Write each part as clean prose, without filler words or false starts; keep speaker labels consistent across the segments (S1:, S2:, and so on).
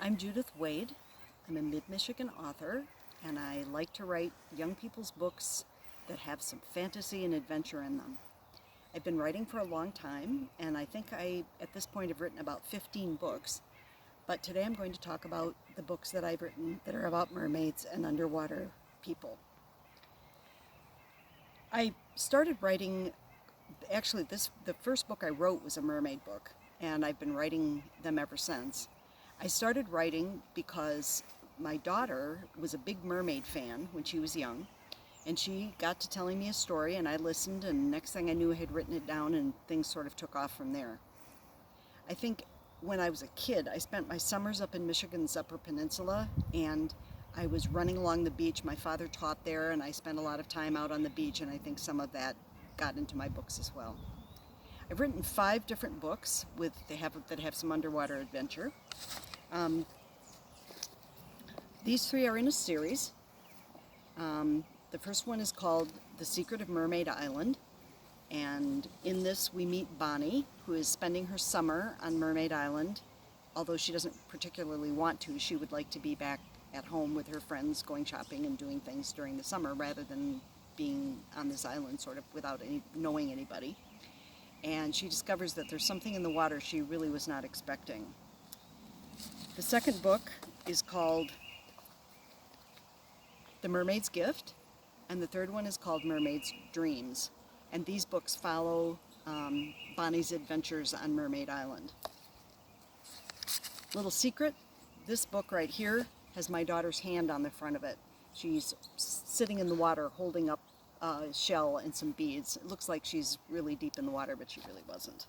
S1: I'm Judith Wade. I'm a Mid-Michigan author, and I like to write young people's books that have some fantasy and adventure in them. I've been writing for a long time, and I think at this point, have written about 15 books. But today I'm going to talk about the books that I've written that are about mermaids and underwater people. I started writing, actually the first book I wrote was a mermaid book, and I've been writing them ever since. I started writing because my daughter was a big mermaid fan when she was young, and she got to telling me a story, and I listened, and next thing I knew I had written it down, and things sort of took off from there. I think when I was a kid, I spent my summers up in Michigan's Upper Peninsula, and I was running along the beach. My father taught there, and I spent a lot of time out on the beach, and I think some of that got into my books as well. I've written 5 different books that have some underwater adventure. These 3 are in a series. The first one is called The Secret of Mermaid Island, and in this we meet Bonnie, who is spending her summer on Mermaid Island. Although she doesn't particularly want to, she would like to be back at home with her friends, going shopping and doing things during the summer rather than being on this island sort of without knowing anybody. And she discovers that there's something in the water she really was not expecting. The second book is called The Mermaid's Gift, and the third one is called Mermaid's Dreams. And these books follow Bonnie's adventures on Mermaid Island. Little secret, this book right here has my daughter's hand on the front of it. She's sitting in the water holding up a shell and some beads. It looks like she's really deep in the water, but she really wasn't.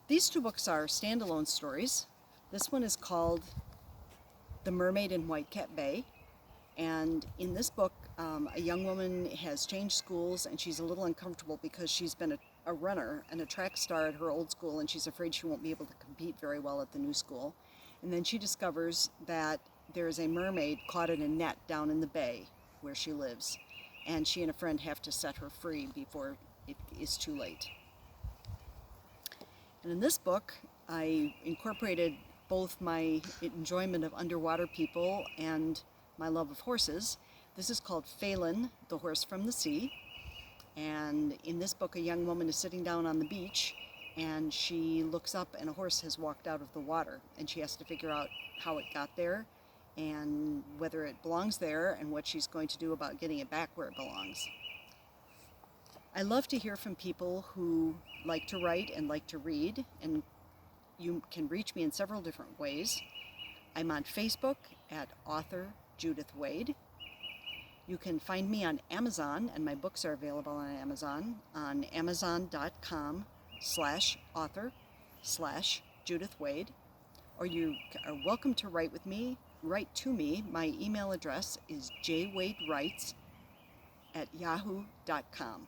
S1: These 2 books are standalone stories. This one is called The Mermaid in Whitecap Bay, and in this book a young woman has changed schools, and she's a little uncomfortable because she's been a runner and a track star at her old school, and she's afraid she won't be able to compete very well at the new school. And then she discovers that there is a mermaid caught in a net down in the bay where she lives, and she and a friend have to set her free before it is too late. And in this book I incorporated both my enjoyment of underwater people and my love of horses. This is called Phelan the Horse from the Sea, and in this book a young woman is sitting down on the beach, and she looks up and a horse has walked out of the water, and she has to figure out how it got there and whether it belongs there and what she's going to do about getting it back where it belongs. I love to hear from people who like to write and like to read, and you can reach me in several different ways. I'm on Facebook at author Judith Wade. You can find me on Amazon, and my books are available on amazon.com/author/Judith Wade. Or you are welcome to write to me. My email address is jwadewrites@yahoo.com.